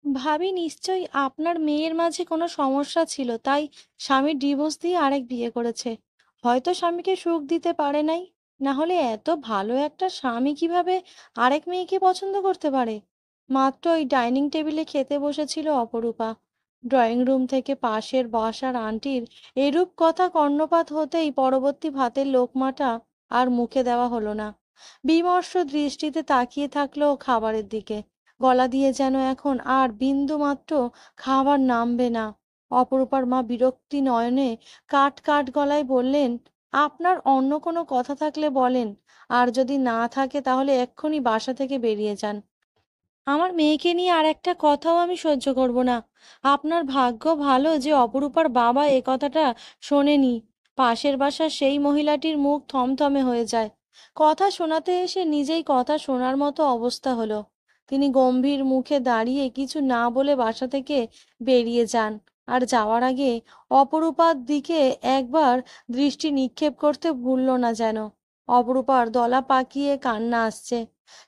ভাবি নিশ্চয়ই আপনার মেয়ের মাঝে কোনো সমস্যা ছিল, তাই স্বামীর ডিভোর্স দিয়ে আরেক বিয়ে করেছে। হয়তো স্বামীকে সুখ দিতে পারে নাই। না হলে এত ভালো একটা স্বামী কিভাবে আরেক মেয়েকে পছন্দ করতে পারে? মাত্র ওই ডাইনিং টেবিলে খেতে বসেছিল অপরূপা। ড্রয়িং রুম থেকে পাশের বসার আন্টির এরূপ কথা কর্ণপাত হতেই পরবর্তী ভাতের লোকমাটা আর মুখে দেওয়া হলো না। বিমর্ষ দৃষ্টিতে তাকিয়ে থাকলো খাবারের দিকে। গলা দিয়ে যেন এখন আর বিন্দু মাত্র খাবার নামবে না। অপরূপার মা বিরক্তি নয়নে কাট কাট গলায় বললেন, আপনার অন্য কোনো কথা থাকলে বলেন, আর যদি না থাকে তাহলে এক্ষুনি বাসা থেকে বেরিয়ে যান। আমার মেয়েকে নিয়ে আর একটা কথাও আমি সহ্য করব না। আপনার ভাগ্য ভালো যে অপরূপার বাবা এ কথাটা শোনেনি। পাশের বাসার সেই মহিলাটির মুখ থমথমে হয়ে যায়। কথা শোনাতে এসে নিজেই কথা শোনার মতো অবস্থা হলো। তিনি গম্ভীর মুখে দাঁড়িয়ে কিছু না বলে বাসা থেকে বেরিয়ে যান। আর যাওয়ার আগে অপরূপার দিকে একবার দৃষ্টি নিক্ষেপ করতে ভুলল না যেন। অপরূপার দলা পাকিয়ে কান্না আসছে।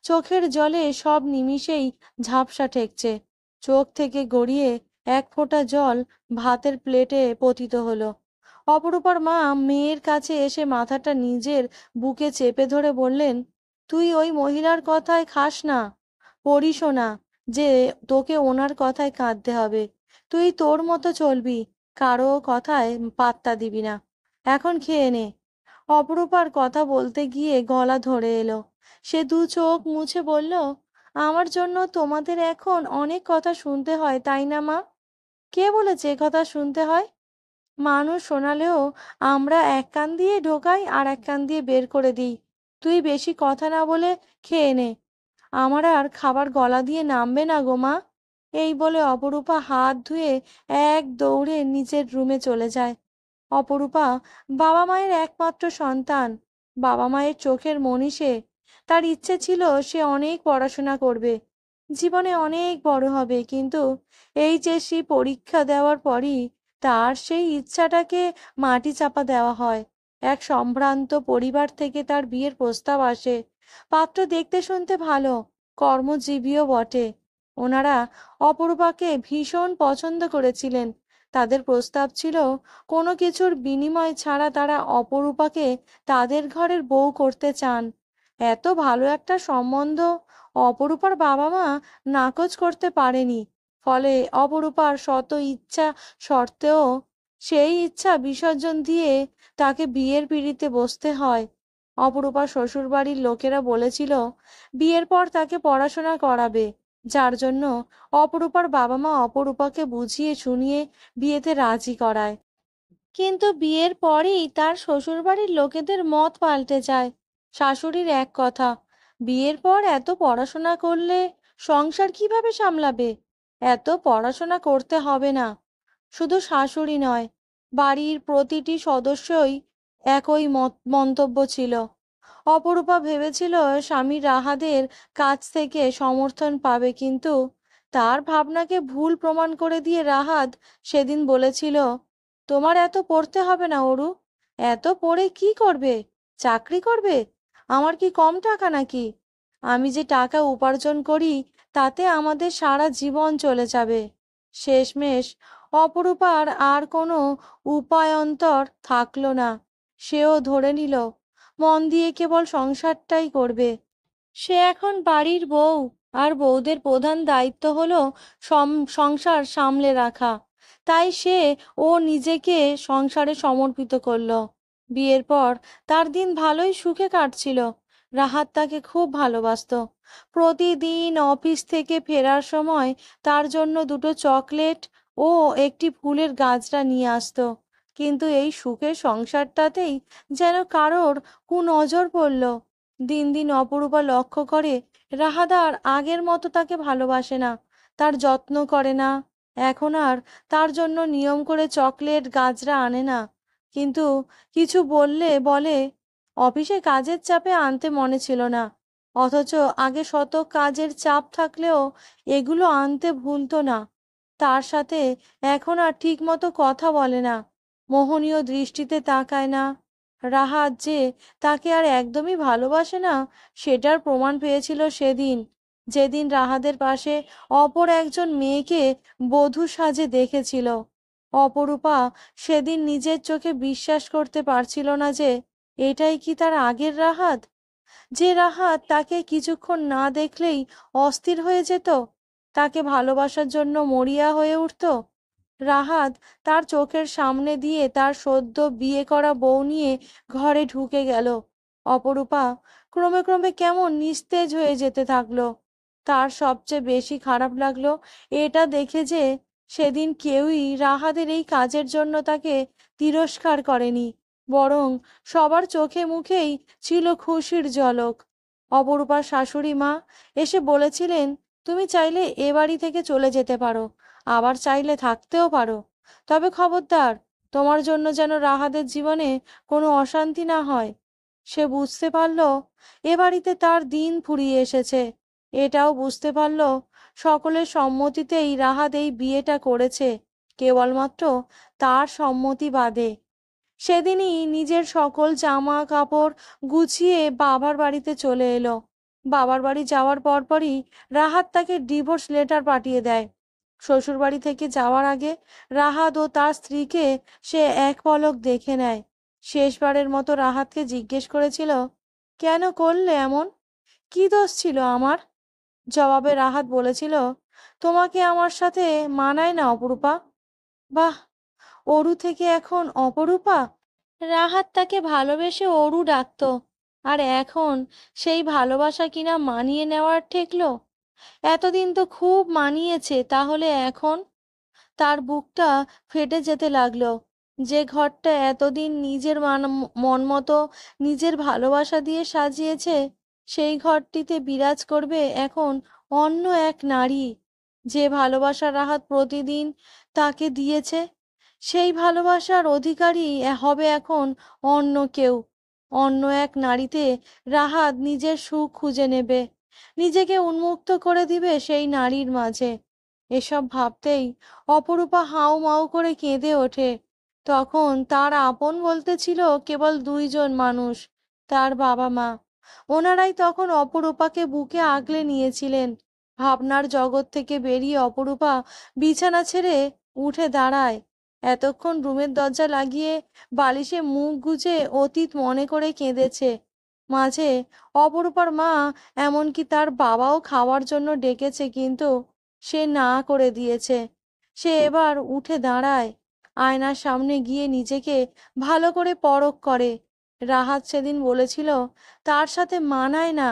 চোখের জলে সব নিমিষেই ঝাপসা ঠেকছে। চোখ থেকে গড়িয়ে এক ফোঁটা জল ভাতের প্লেটে পতিত হলো। অপরূপার মা মেয়ের কাছে এসে মাথাটা নিজের বুকে চেপে ধরে বললেন, তুই ওই মহিলার কথায় খাস না, পড়িসও না যে তোকে ওনার কথায় কাঁদতে হবে। তুই তোর মতো চলবি, কারো কথায় পাত্তা দিবি না। এখন খেয়ে নে। অপরূপার কথা বলতে গিয়ে গলা ধরে এলো। সে দু চোখ মুছে বলল, আমার জন্য তোমাদের এখন অনেক কথা শুনতে হয়, তাই না মা? কে বলেছে এ কথা শুনতে হয়? মানুষ শোনালেও আমরা এক কান দিয়ে ঢোকাই আর এক কান দিয়ে বের করে দিই। তুই বেশি কথা না বলে খেয়ে নে। আমার আর খাবার গলা দিয়ে নামবে না গো মা। এই বলে অপরূপা হাত ধুয়ে এক দৌড়ে নিজের রুমে চলে যায়। অপরূপা বাবা মায়ের একমাত্র সন্তান। বাবা মায়ের চোখের মণি সে। তার ইচ্ছে ছিল সে অনেক পড়াশোনা করবে, জীবনে অনেক বড় হবে, কিন্তু এইচএসসি পরীক্ষা দেওয়ার পরই তার সেই ইচ্ছাটাকে মাটি চাপা দেওয়া হয়। এক সম্ভ্রান্ত পরিবার থেকে তার বিয়ের প্রস্তাব আসে। পাত্র দেখতে শুনতে ভালো, কর্মজীবীও বটে। ওনারা অপরূপাকে ভীষণ পছন্দ করেছিলেন। তাদের প্রস্তাব ছিল কোনো কিছুর বিনিময় ছাড়া তারা অপরূপাকে তাদের ঘরের বউ করতে চান। এত ভালো একটা সম্বন্ধ অপরূপার বাবা মা নাকচ করতে পারেনি। ফলে অপরূপার শত ইচ্ছা সত্ত্বেও সেই ইচ্ছা বিসর্জন দিয়ে তাকে বিয়ের পিঁড়িতে বসতে হয়। অপরূপার শ্বশুরবাড়ির লোকেরা বলেছিল বিয়ের পর তাকে পড়াশোনা করাবে, যার জন্য অপরূপার বাবা মা অপরূপাকে বুঝিয়ে শুনিয়ে বিয়েতে রাজি করায়। কিন্তু বিয়ের পরেই তার শ্বশুরবাড়ির লোকেদের মত পাল্টে যায়। শাশুড়ির এক কথা, বিয়ের পর এত পড়াশোনা করলে সংসার কিভাবে সামলাবে? এত পড়াশোনা করতে হবে না। শুধু শাশুড়ি নয়, বাড়ির প্রতিটি সদস্যই একই মন্তব্য ছিল। অপরূপা ভেবেছিল স্বামী রাহাদের কাছ থেকে সমর্থন পাবে, কিন্তু তার ভাবনাকে ভুল প্রমাণ করে দিয়ে রাহাত সেদিন বলেছিল, তোমার এত পড়তে হবে না অরু। এত পড়ে কি করবে? চাকরি করবে? আমার কি কম টাকা নাকি? আমি যে টাকা উপার্জন করি তাতে আমাদের সারা জীবন চলে যাবে। শেষমেশ অপরূপার আর কোনো উপায়ন্তর থাকলো না। সেও ধরে নিল মন দিয়ে কেবল সংসারটাই করবে। সে এখন বাড়ির বউ, আর বউদের প্রধান দায়িত্ব হলো সংসার সামলে রাখা। তাই সে ও নিজেকে সংসারে সমর্পিত করলো। বিয়ের পর তার দিন ভালোই সুখে কাটছিল। রাহাত তাকে খুব ভালোবাসতো। প্রতিদিন অফিস থেকে ফেরার সময় তার জন্য দুটো চকলেট ও একটি ফুলের গাছরা নিয়ে আসতো। কিন্তু এই সুখের সংসারটাতেই যেন কারোর কুনজর পড়ল। দিন দিন অপরূপা লক্ষ্য করে রাহাত আর আগের মতো তাকে ভালোবাসে না, তার যত্ন করে না। এখন আর তার জন্য নিয়ম করে চকলেট গাজরা আনে না। কিন্তু কিছু বললে বলে অফিসে কাজের চাপে আনতে মনে ছিল না। অথচ আগে শত কাজের চাপ থাকলেও এগুলো আনতে ভুলতো না। তার সাথে এখন আর ঠিক মতো কথা বলে না, মোহনীয় দৃষ্টিতে তাকায় না। রাহাত যে তাকে আর একদমই ভালোবাসে না সেটার প্রমাণ পেয়েছিল সেদিন। যেদিন রাহাদের পাশে অপর একজন মেয়েকে বধূ সাজে দেখেছিল, অপরূপা সেদিন নিজের চোখে বিশ্বাস করতে পারছিল না যে এটাই কি তার আগের রাহাত, যে রাহাত তাকে কিছুক্ষণ না দেখলেই অস্থির হয়ে যেত, তাকে ভালোবাসার জন্য মরিয়া হয়ে উঠত। রাহাত তার চোখের সামনে দিয়ে তার সদ্য বিয়ে করা বউ নিয়ে ঘরে ঢুকে গেল। অপরূপা ক্রমে ক্রমে কেমন নিস্তেজ হয়ে যেতে থাকলো। তার সবচেয়ে বেশি খারাপ লাগলো এটা দেখে যে সেদিন কেউই রাহাতের এই কাজের জন্য তাকে তিরস্কার করেনি, বরং সবার চোখে মুখেই ছিল খুশির ঝলক। অপরূপার শাশুড়ি মা এসে বলেছিলেন, তুমি চাইলে এ বাড়ি থেকে চলে যেতে পারো, আবার চাইলে থাকতেও পারো, তবে খবরদার তোমার জন্য যেন রাহাতের জীবনে কোনো অশান্তি না হয়। সে বুঝতে পারল এ বাড়িতে তার দিন ফুরিয়ে এসেছে। এটাও বুঝতে পারল সকলের সম্মতিতেই রাহাত এই বিয়েটা করেছে, কেবলমাত্র তার সম্মতি বাদে। সেদিনই নিজের সকল জামা কাপড় গুছিয়ে বাবার বাড়িতে চলে এলো। বাবার বাড়ি যাওয়ার পরপরই রাহাত তাকে ডিভোর্স লেটার পাঠিয়ে দেয়। শ্বশুর বাড়ি থেকে যাওয়ার আগে রাহাত ও তার স্ত্রীকে সে এক পলক দেখে নেয়। শেষবারের মতো রাহাতকে জিজ্ঞেস করেছিল, কেন করলে এমন? কি দোষ ছিল আমার? জবাবে রাহাত বলেছিল, তোমাকে আমার সাথে মানায় না অপরূপা। বাহ, অরু থেকে এখন অপরূপা! রাহাত তাকে ভালোবেসে অরু ডাকতো, আর এখন সেই ভালোবাসা কিনা মানিয়ে নেওয়ার ঠেকলো। এতদিন তো খুব মানিয়েছে, তাহলে এখন? তার বুকটা ফেটে যেতে লাগলো। যে ঘরটা এতদিন নিজের মন মতো নিজের ভালোবাসা দিয়ে সাজিয়েছে, সেই ঘরটিতে বিরাজ করবে এখন অন্য এক নারী। যে ভালোবাসার রাহাত প্রতিদিন তাকে দিয়েছে, সেই ভালোবাসার অধিকারী হবে এখন অন্য কেউ। অন্য এক নারীতে রাহাত নিজের সুখ খুঁজে নেবে, নিজেকে উন্মুক্ত করে দিবে সেই নারীর মাঝে। এসব ভাবতেই অপরূপা হাউমাউ করে কেঁদে ওঠে। তখন তার আপন বলতে ছিল কেবল দুইজন মানুষ, তার বাবা মা। ওনারাই তখন অপরূপাকে বুকে আগলে নিয়েছিলেন। ভাবনার জগৎ থেকে বেরিয়ে অপরূপা বিছানা ছেড়ে উঠে দাঁড়ায়। এতক্ষণ রুমের দরজা লাগিয়ে বালিশে মুখ গুজে অতীত মনে করে কেঁদেছে। মাঝে অপরূপার মা, এমনকি তার বাবাও খাওয়ার জন্য ডেকেছে, কিন্তু সে না করে দিয়েছে। সে এবার উঠে দাঁড়ায়, আয়নার সামনে গিয়ে নিজেকে ভালো করে পরখ করে। রাহাত সেদিন বলেছিল তার সাথে মানায় না,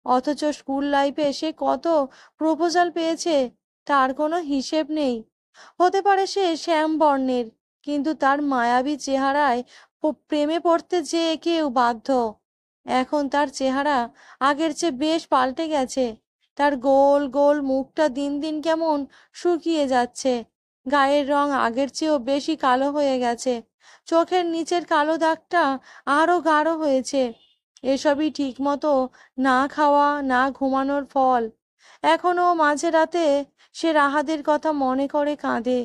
অথচ স্কুল লাইফে সে কত প্রপোজাল পেয়েছে তার কোনো হিসেব নেই। হতে পারে সে শ্যাম বর্ণের, কিন্তু তার মায়াবী চেহারায় প্রেমে পড়তে যে কেউ বাধ্য। এখন তার চেহারা আগের চেয়ে বেশ পাল্টে গেছে। তার গোল গোল মুখটা দিন দিন কেমন শুকিয়ে যাচ্ছে। গায়ের রং আগের চেয়েও বেশি কালো হয়ে গেছে। চোখের নিচের কালো দাগটা আরো গাঢ় হয়েছে। এসবই ঠিক মতো না খাওয়া না ঘুমানোর ফল। এখনো মাঝে রাতে সে রাহাদের কথা মনে করে কাঁদে।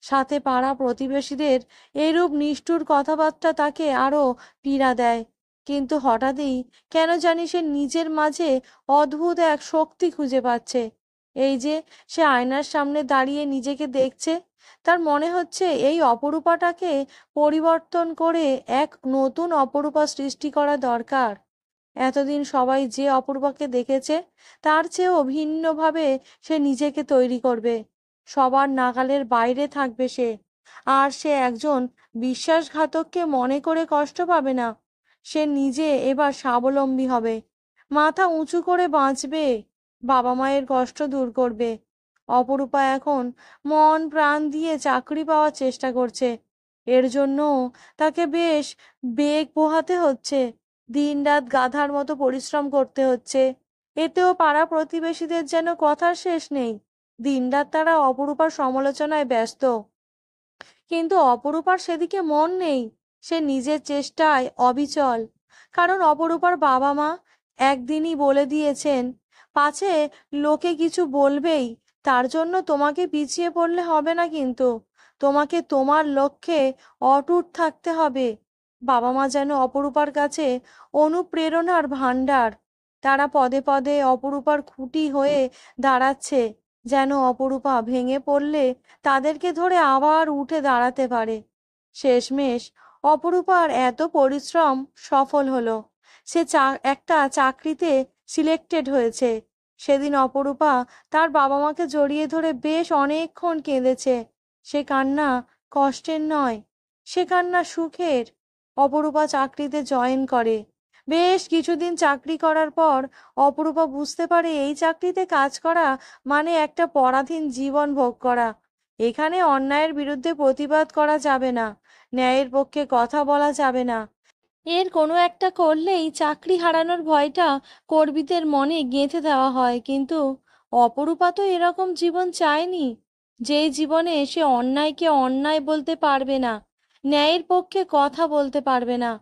সাথে পাড়া প্রতিবেশীদের এরূপ নিষ্ঠুর কথাবার্তা তাকে আরো পীড়া দেয়। কিন্তু হঠাৎই কেন জানি সে নিজের মাঝে অদ্ভুত এক শক্তি খুঁজে পাচ্ছে। এই যে সে আয়নার সামনে দাঁড়িয়ে নিজেকে দেখছে, তার মনে হচ্ছে এই অপরূপাটাকে পরিবর্তন করে এক নতুন অপরূপা সৃষ্টি করা দরকার। এতদিন সবাই যে অপূর্বাকে দেখেছে তার চেয়েও ভিন্নভাবে সে নিজেকে তৈরি করবে। সবার নাগালের বাইরে থাকবে সে। আর সে একজন বিশ্বাসঘাতককে মনে করে কষ্ট পাবে না। সে নিজে এবার স্বাবলম্বী হবে, মাথা উঁচু করে বাঁচবে, বাবা মায়ের কষ্ট দূর করবে। অপরূপা এখন মন প্রাণ দিয়ে চাকরি পাওয়ার চেষ্টা করছে। এর জন্য তাকে বেশ বেগ পোহাতে হচ্ছে, দিনরাত গাধার মতো পরিশ্রম করতে হচ্ছে। এতেও পাড়া প্রতিবেশীদের যেন কথার শেষ নেই। দিনরাত তারা অপরূপার সমালোচনায় ব্যস্ত, কিন্তু অপরূপার সেদিকে মন নেই। সে নিজের চেষ্টায় অবিচল। কারণ অপরূপার বাবা মা একদিনই বলে দিয়েছেন, পাছে লোকে কিছু বলবেই, তার জন্য তোমাকে পিছিয়ে পড়লে হবে না, কিন্তু তোমাকে তোমার লক্ষ্যে অটুট থাকতে হবে। বাবা মা যেন অপরূপার কাছে অনুপ্রেরণার ভাণ্ডার। তারা পদে পদে অপরূপার খুঁটি হয়ে দাঁড়াচ্ছে, যেন অপরূপা ভেঙে পড়লে তাদেরকে ধরে আবার উঠে দাঁড়াতে পারে। শেষমেশ অপরূপার এত পরিশ্রম সফল হলো। সে একটা চাকরিতে সিলেক্টেড হয়েছে। সেদিন অপরূপা তার বাবা মাকে জড়িয়ে ধরে বেশ অনেকক্ষণ কেঁদেছে। সে কান্না কষ্টের নয়, সে কান্না সুখের। অপরূপা চাকরিতে জয়েন করে। বেশ কিছুদিন চাকরি করার পর অপরূপা বুঝতে পারে এই চাকরিতে কাজ করা মানে একটা পরাধীন জীবন ভোগ করা। এখানে অন্যায়ের বিরুদ্ধে প্রতিবাদ করা যাবে না, ন্যায়ের পক্ষে কথা বলা যাবে না। এর কোনো একটা করলেই চাকরি হারানোর ভয়টা কর্মীদের মনে গেঁথে দেওয়া হয়। কিন্তু অপরূপা তো এরকম জীবন চায়নি, যেই জীবনে সে অন্যায়কে অন্যায় বলতে পারবে না, ন্যায়ের পক্ষে কথা বলতে পারবে না।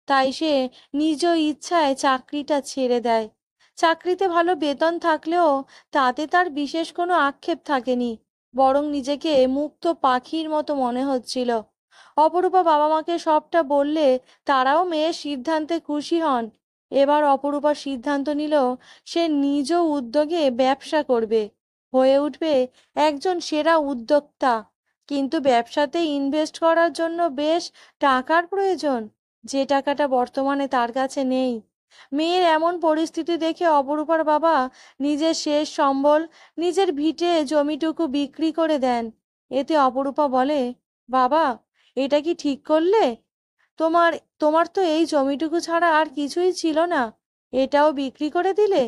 তাই সে নিজ ইচ্ছায় চাকরিটা ছেড়ে দেয়। চাকরিতে ভালো বেতন থাকলেও তাতে তার বিশেষ কোনো আক্ষেপ থাকেনি, বরং নিজেকে মুক্ত পাখির মতো মনে হচ্ছিল। অপরূপা বাবা মাকে সবটা বললে তারাও মেয়ের সিদ্ধান্তে খুশি হন। এবার অপরূপা সিদ্ধান্ত নিল সে নিজ উদ্যোগে ব্যবসা করবে, হয়ে উঠবে একজন সেরা উদ্যোক্তা। কিন্তু ব্যবসাতে ইনভেস্ট করার জন্য বেশ টাকার প্রয়োজন, যে টাকাটা বর্তমানে তার কাছে নেই। মেয়ের এমন পরিস্থিতি দেখে অপরূপার বাবা নিজের শেষ সম্বল, নিজের ভিটে জমিটুকু বিক্রি করে দেন। এতে অপরূপা বলে, বাবা, এটা কি ঠিক করলে? তোমার তোমার তো এই জমিটুকু ছাড়া আর কিছুই ছিল না, এটাও বিক্রি করে দিলে?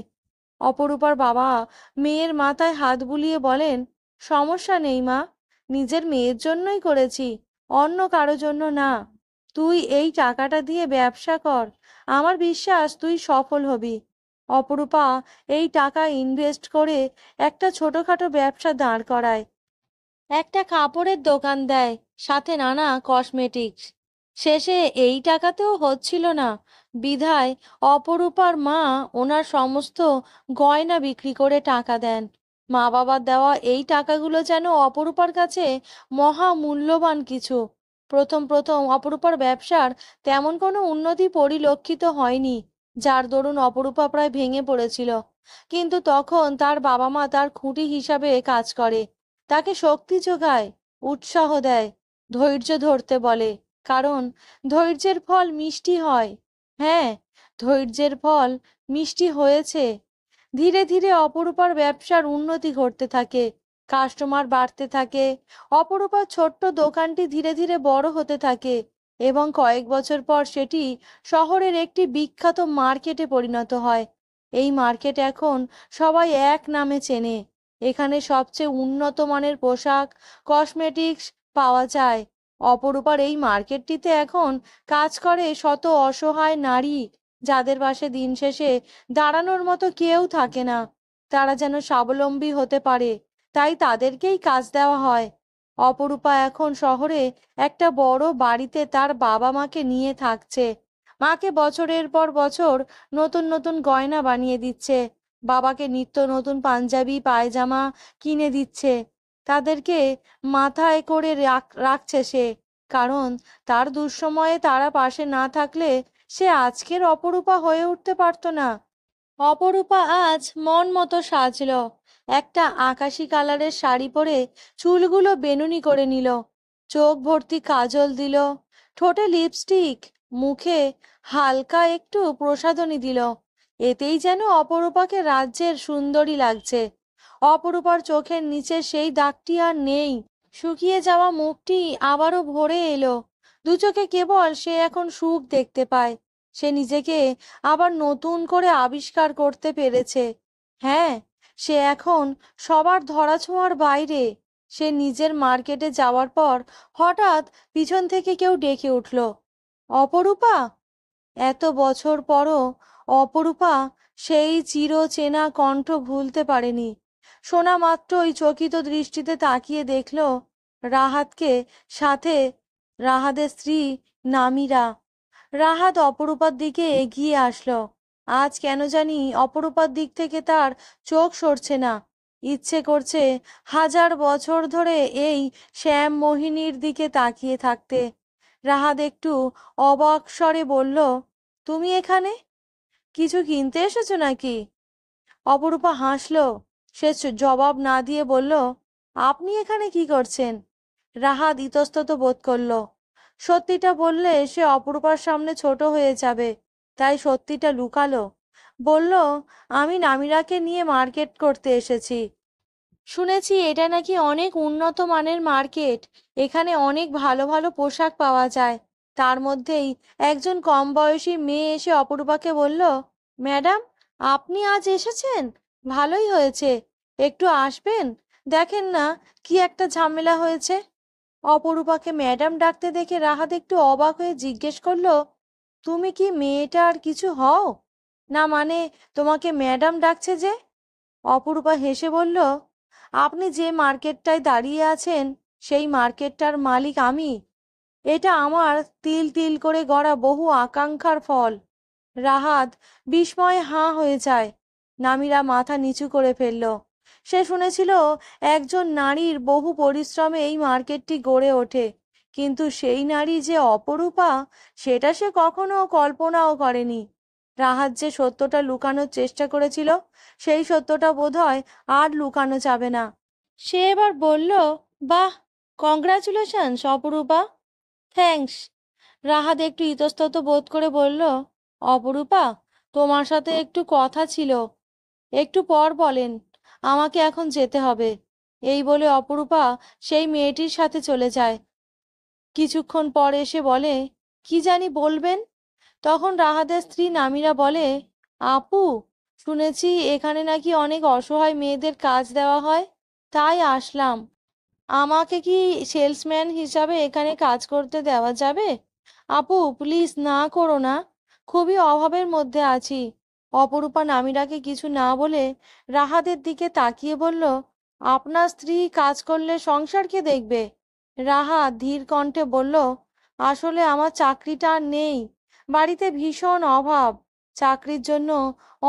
অপরূপার বাবা মেয়ের মাথায় হাত বুলিয়ে বলেন, সমস্যা নেই মা, নিজের মেয়ের জন্যই করেছি, অন্য কারো জন্য না। তুই এই টাকাটা দিয়ে ব্যবসা কর, আমার বিশ্বাস তুই সফল হবি। অপরূপা এই টাকা ইনভেস্ট করে একটা ছোটখাটো ব্যবসা দাঁড় করায়। একটা কাপড়ের দোকান দেয়, সাথে নানা কসমেটিক্স। শেষে এই টাকাতেও হচ্ছিল না, বিধায় অপরূপার মা ওনার সমস্ত গয়না বিক্রি করে টাকা দেন। মা বাবার দেওয়া এই টাকাগুলো যেন অপরূপার কাছে মহা মূল্যবান কিছু। প্রথম প্রথম অপরূপার ব্যবসার তেমন কোনো উন্নতি পরিলক্ষিত হয়নি, যার দরুন অপরূপা প্রায় ভেঙে পড়েছিল। কিন্তু তখন তার বাবা মা তার খুঁটি হিসাবে কাজ করে, তাকে শক্তি যোগায়, উৎসাহ দেয়, ধৈর্য ধরতে বলে। কারণ ধৈর্যের ফল মিষ্টি হয়। হ্যাঁ, ধৈর্যের ফল মিষ্টি হয়েছে। ধীরে ধীরে অপরূপার ব্যবসার উন্নতি ঘটতে থাকে, কাস্টমার বাড়তে থাকে। অপরূপার ছোট্ট দোকানটি ধীরে ধীরে বড় হতে থাকে এবং কয়েক বছর পর সেটি শহরের একটি বিখ্যাত মার্কেটে পরিণত হয়। এই মার্কেট এখন সবাই এক নামে চেনে। এখানে সবচেয়ে উন্নত মানের পোশাক, কসমেটিক্স পাওয়া যায়। অপরূপার এই মার্কেটটিতে এখন কাজ করে শত অসহায় নারী, যাদের পাশে দিন শেষে দাঁড়ানোর মতো কেউ থাকে না। তারা যেন স্বাবলম্বী হতে পারে, তাই তাদেরকেই কাজ দেওয়া হয়। অপরূপা এখন শহরে একটা বড় বাড়িতে তার বাবা মাকে নিয়ে থাকছে। মাকে বছরের পর বছর নতুন নতুন গয়না বানিয়ে দিচ্ছে, বাবাকে নিত্য নতুন পাঞ্জাবি পায়জামা কিনে দিচ্ছে। তাদেরকে মাথায় করে রাখছে সে, কারণ তার দুঃসময়ে তারা পাশে না থাকলে সে আজকের অপরূপা হয়ে উঠতে পারতো না। অপরূপা আজ মন মতো সাজলো। একটা আকাশি কালারের শাড়ি পরে চুলগুলো বেনুনি করে নিল, চোখ ভর্তি কাজল দিল, ঠোঁটে লিপস্টিক, মুখে হালকা একটু প্রসাধনী দিল। এতেই যেন অপরূপাকে রাজ্যের সুন্দরী লাগছে। অপরূপার চোখের নিচে সেই দাগটি আর নেই, শুকিয়ে যাওয়া মুখটি আবারও ভরে এলো। দু চোখে কেবল সে এখন সুখ দেখতে পায়। সে নিজেকে আবার নতুন করে আবিষ্কার করতে পেরেছে। হ্যাঁ, সে এখন সবার ধরাছোঁয়ার বাইরে। সে নিজের মার্কেটে যাওয়ার পর হঠাৎ পিছন থেকে কেউ ডেকে উঠল, অপরূপা! এত বছর পরও অপরূপা সেই চিরচেনা কণ্ঠ ভুলতে পারেনি। শোনা মাত্রই চকিত দৃষ্টিতে তাকিয়ে দেখল রাহাতকে, সাথে রাহাতের স্ত্রী নামিরা। রাহাত অপরূপার দিকে এগিয়ে আসলো। আজ কেন জানি অপরূপার দিক থেকে তার চোখ সরছে না। ইচ্ছে করছে হাজার বছর ধরে এই শ্যাম মোহিনীর দিকে তাকিয়ে থাকতে। রাহাত একটু অবাক স্বরে বলল, তুমি এখানে? কিছু কিনতে এসেছো নাকি? অপরূপা হাসলো। সে জবাব না দিয়ে বলল, আপনি এখানে কি করছেন? রাহাত ইতস্তত বোধ করল। সত্যিটা বললে সে অপরূপার সামনে ছোট হয়ে যাবে, তাই সত্যিটা লুকালো। বলল, আমি নামিরাকে নিয়ে মার্কেট করতে এসেছি। শুনেছি এটা নাকি অনেক উন্নত মানের মার্কেট। এখানে অনেক ভালো ভালো পোশাক পাওয়া যায়। তার মধ্যেই একজন কম বয়সী মেয়ে এসে অপরূপাকে বলল, ম্যাডাম, আপনি আজ এসেছেন? ভালোই হয়েছে। একটু আসবেন? দেখেন না কি একটা ঝামেলা হয়েছে। অপরূপাকে ম্যাডাম ডাকতে দেখে রাহাত একটু অবাক হয়ে জিজ্ঞেস করলো, তুমি কি মেয়েটার কিছু হও? না মানে, তোমাকে ম্যাডাম ডাকছে যে? অপরূপা হেসে বলল, আপনি যে মার্কেটটায় দাঁড়িয়ে আছেন সেই মার্কেটটার মালিক আমি। এটা আমার তিল তিল করে গড়া বহু আকাঙ্ক্ষার ফল। রাহাত বিস্ময়ে হাঁ হয়ে যায়। নামিরা মাথা নিচু করে ফেলল। সে শুনেছিল একজন নারীর বহু পরিশ্রমে এই মার্কেটটি গড়ে ওঠে, কিন্তু সেই নারী যে অপরূপা সেটা সে কখনো কল্পনাও করেনি। রাহাত যে সত্যটা লুকানোর চেষ্টা করেছিল সেই সত্যটা বোধহয় আর লুকানো যাবে না। সে এবার বলল, বাহ, কংগ্রাচুলেশনস অপরূপা। থ্যাঙ্কস। রাহাত একটু ইতস্তত বোধ করে বলল, অপরূপা, তোমার সাথে একটু কথা ছিল। একটু পর বলেন, আমাকে এখন যেতে হবে। এই বলে অপরূপা সেই মেয়েটির সাথে চলে যায়। কিছুক্ষণ পর এসে বলে, কি জানি বলবেন? তখন রাহাতের স্ত্রী নামিরা বলে, আপু, শুনেছি এখানে নাকি অনেক অসহায় মেয়েদের কাজ দেওয়া হয়, তাই আসলাম। আমাকে কি সেলসম্যান হিসাবে এখানে কাজ করতে দেওয়া যাবে? আপু, প্লিজ না করো না, খুবই অভাবের মধ্যে আছি। অপরূপা নামিরাকে কিছু না বলে রাহাতের দিকে তাকিয়ে বলল, আপনার স্ত্রী কাজ করলে সংসার কে দেখবে? রাহাত ধীর কণ্ঠে বলল, আসলে আমার চাকরিটা আর নেই। বাড়িতে ভীষণ অভাব। চাকরির জন্য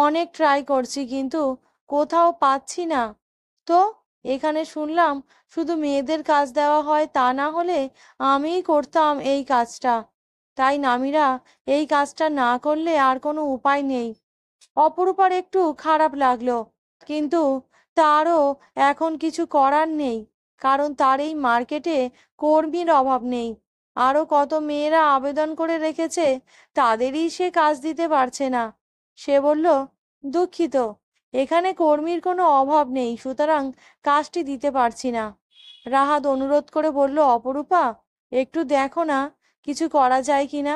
অনেক ট্রাই করছি, কিন্তু কোথাও পাচ্ছি না। তো এখানে শুনলাম শুধু মেয়েদের কাজ দেওয়া হয়, তা না হলে আমিই করতাম এই কাজটা। তাই নামিরা এই কাজটা না করলে আর কোনো উপায় নেই। অপরূপার একটু খারাপ লাগলো, কিন্তু তারও এখন কিছু করার নেই, কারণ তার এই মার্কেটে কর্মীর অভাব নেই। আরও কত মেয়েরা আবেদন করে রেখেছে, তাদেরই সে কাজ দিতে পারছে না। সে বলল, দুঃখিত, এখানে কর্মীর কোনো অভাব নেই, সুতরাং কাজটি দিতে পারছি না। রাহাত অনুরোধ করে বলল, অপরূপা, একটু দেখো না কিছু করা যায় কিনা।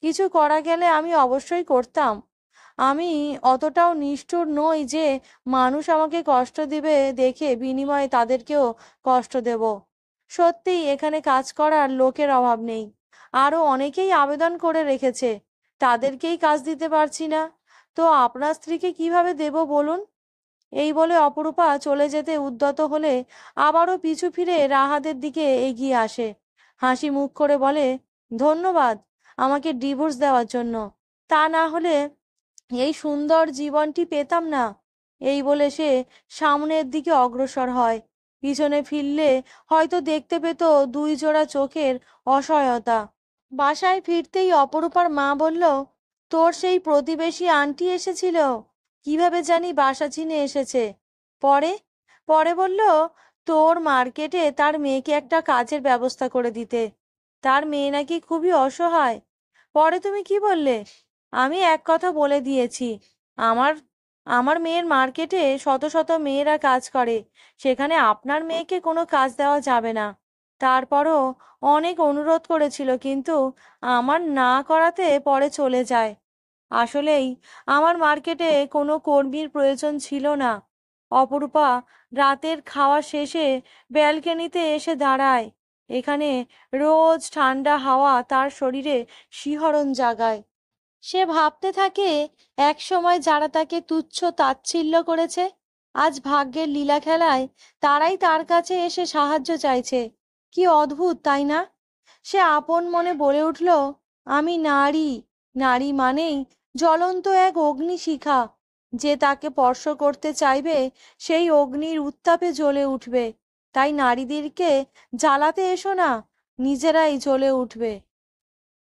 কিছু করা গেলে আমি অবশ্যই করতাম। আমি অতটাও নিষ্ঠুর নই যে মানুষ আমাকে কষ্ট দিবে দেখে বিনিময়ে তাদেরকেও কষ্ট দেব। সত্যিই এখানে কাজ করার লোকের অভাব নেই। আরও অনেকেই আবেদন করে রেখেছে, তাদেরকেই কাজ দিতে পারছি না। তো আপনার স্ত্রীকে কিভাবে দেব বলুন? এই বলে অপরূপা চলে যেতে উদ্যত হলে আবারও পিছু ফিরে রাহাতের দিকে এগিয়ে আসে। হাসি মুখ করে বলে, ধন্যবাদ আমাকে ডিভোর্স দেওয়ার জন্য। তা না হলে এই সুন্দর জীবনটি পেতাম না। এই বলে সে সামনের দিকে অগ্রসর হয়। পিছনে ফিরলে হয়তো দেখতে পেত দুই জোড়া চোখের অসহায়তা। বাসায় ফিরতেই অপরূপার মা বলল, তোর সেই প্রতিবেশী আন্টি এসেছিল, কিভাবে জানি বাসা চিনে এসেছে। পরে পরে বলল, তোর মার্কেটে তার মেয়েকে একটা কাজের ব্যবস্থা করে দিতে। তার মেয়ে নাকি খুবই অসহায়। পরে তুমি কি বললে? আমি এক কথা বলে দিয়েছি। আমার আমার মেয়ের মার্কেটে শত শত মেয়েরা কাজ করে, সেখানে আপনার মেয়েকে কোনো কাজ দেওয়া যাবে না। তারপরও অনেক অনুরোধ করেছিল, কিন্তু আমার না করাতে পরে চলে যায়। আসলেই আমার মার্কেটে কোনো কর্মীর প্রয়োজন ছিল না। অপরূপা রাতের খাওয়া শেষে ব্যালকনিতে এসে দাঁড়ায়। এখানে রোজ ঠান্ডা হাওয়া তার শরীরে শিহরণ জাগায়। সে ভাবতে থাকে, এক সময় যারা তাকে তুচ্ছ তাচ্ছিল্য করেছে, আজ ভাগ্যের লীলা খেলায় তারাই তার কাছে এসে সাহায্য চাইছে। কি অদ্ভুত, তাই না? সে আপন মনে বলে উঠল, আমি নারী। নারী মানেই জ্বলন্ত এক অগ্নিশিখা। যে তাকে স্পর্শ করতে চাইবে সেই অগ্নির উত্তাপে জ্বলে উঠবে। তাই নারীদেরকে জ্বালাতে এসো না, নিজেরাই জ্বলে উঠবে।